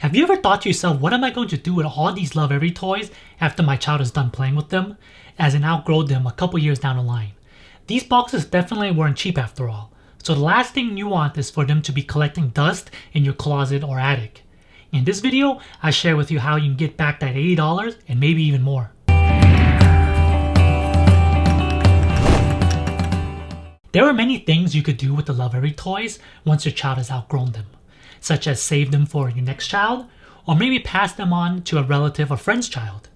Have you ever thought to yourself, what am I going to do with all these Lovevery toys after my child is done playing with them, as in outgrow them a couple years down the line? These boxes definitely weren't cheap after all, so the last thing you want is for them to be collecting dust in your closet or attic. In this video, I share with you how you can get back that $80 and maybe even more. There are many things you could do with the Lovevery toys once your child has outgrown them, such as save them for your next child, or maybe pass them on to a relative or friend's child.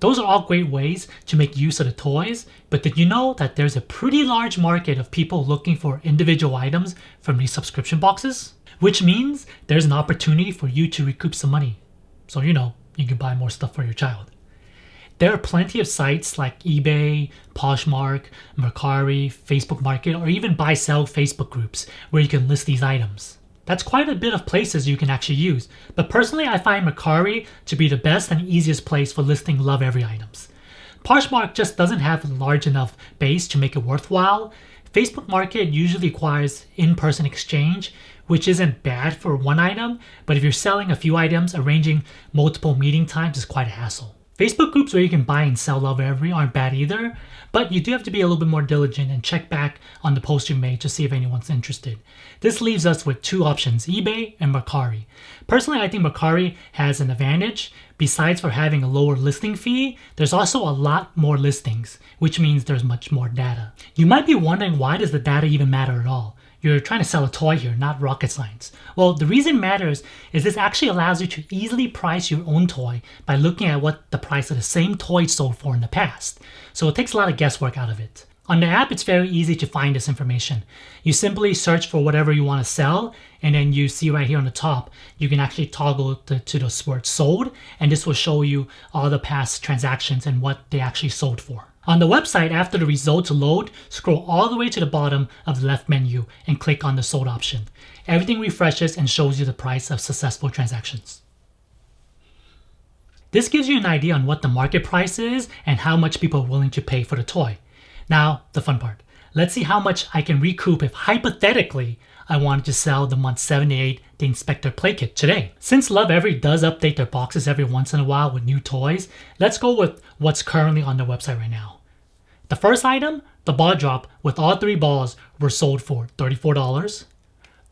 Those are all great ways to make use of the toys, but did you know that there's a pretty large market of people looking for individual items from these subscription boxes? Which means there's an opportunity for you to recoup some money. So you can buy more stuff for your child. There are plenty of sites like eBay, Poshmark, Mercari, Facebook Market, or even buy-sell Facebook groups where you can list these items. That's quite a bit of places you can actually use, but personally I find Mercari to be the best and easiest place for listing Lovevery items. Poshmark just doesn't have a large enough base to make it worthwhile. Facebook Market usually requires in-person exchange, which isn't bad for one item, but if you're selling a few items, arranging multiple meeting times is quite a hassle. Facebook groups where you can buy and sell Lovevery aren't bad either, but you do have to be a little bit more diligent and check back on the post you made to see if anyone's interested. This leaves us with two options, eBay and Mercari. Personally, I think Mercari has an advantage. Besides for having a lower listing fee, there's also a lot more listings, which means there's much more data. You might be wondering, why does the data even matter at all? You're trying to sell a toy here, not rocket science. Well, the reason it matters is this actually allows you to easily price your own toy by looking at what the price of the same toy sold for in the past. So it takes a lot of guesswork out of it. On the app, it's very easy to find this information. You simply search for whatever you want to sell, and then you see right here on the top, you can actually toggle to the word sold, and this will show you all the past transactions and what they actually sold for. On the website, after the results load, scroll all the way to the bottom of the left menu and click on the sold option. Everything refreshes and shows you the price of successful transactions. This gives you an idea on what the market price is and how much people are willing to pay for the toy. Now, the fun part. Let's see how much I can recoup if hypothetically I wanted to sell the month 78 the Inspector Playkit today. Since Lovevery does update their boxes every once in a while with new toys, let's go with what's currently on their website right now. The first item, the ball drop with all 3 balls, were sold for $34.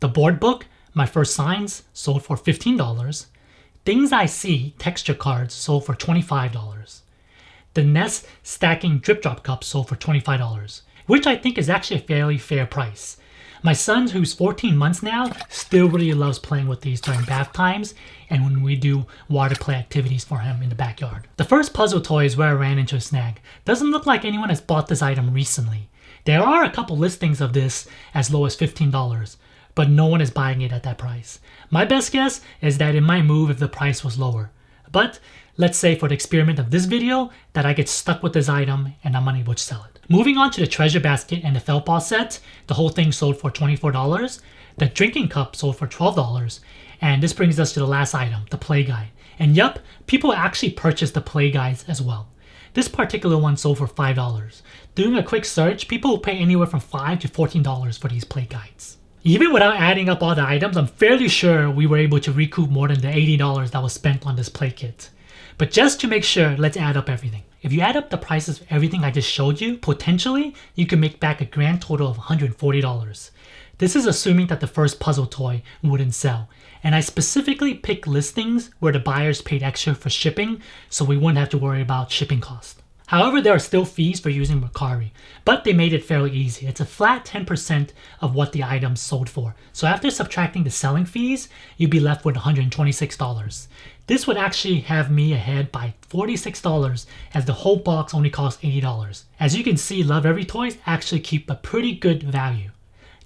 The board book, My First Signs, sold for $15. Things I See texture cards sold for $25. The Nest Stacking Drip Drop Cup sold for $25, which I think is actually a fairly fair price. My son, who's 14 months now, still really loves playing with these during bath times and when we do water play activities for him in the backyard. The first puzzle toy is where I ran into a snag. Doesn't look like anyone has bought this item recently. There are a couple listings of this as low as $15, but no one is buying it at that price. My best guess is that it might move if the price was lower. But let's say for the experiment of this video that I get stuck with this item and I'm unable to sell it. Moving on to the treasure basket and the felt ball set, the whole thing sold for $24. The drinking cup sold for $12. And this brings us to the last item, the play guide. And yup, people actually purchased the play guides as well. This particular one sold for $5. Doing a quick search, people will pay anywhere from $5 to $14 for these play guides. Even without adding up all the items, I'm fairly sure we were able to recoup more than the $80 that was spent on this play kit. But just to make sure, let's add up everything. If you add up the prices of everything I just showed you, potentially you can make back a grand total of $140. This is assuming that the first puzzle toy wouldn't sell. And I specifically picked listings where the buyers paid extra for shipping, so we wouldn't have to worry about shipping costs. However, there are still fees for using Mercari, but they made it fairly easy. It's a flat 10% of what the items sold for. So after subtracting the selling fees, you'd be left with $126. This would actually have me ahead by $46 as the whole box only costs $80. As you can see, Lovevery toys actually keep a pretty good value.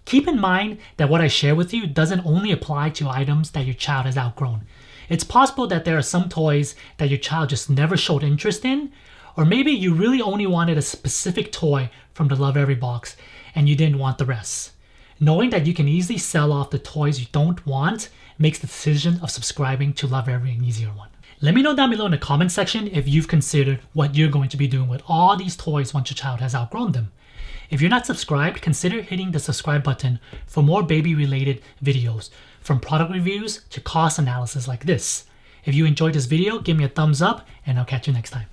Keep in mind that what I share with you doesn't only apply to items that your child has outgrown. It's possible that there are some toys that your child just never showed interest in, or maybe you really only wanted a specific toy from the Lovevery box and you didn't want the rest. Knowing that you can easily sell off the toys you don't want makes the decision of subscribing to Lovevery an easier one. Let me know down below in the comment section if you've considered what you're going to be doing with all these toys once your child has outgrown them. If you're not subscribed, consider hitting the subscribe button for more baby-related videos, from product reviews to cost analysis like this. If you enjoyed this video, give me a thumbs up, and I'll catch you next time.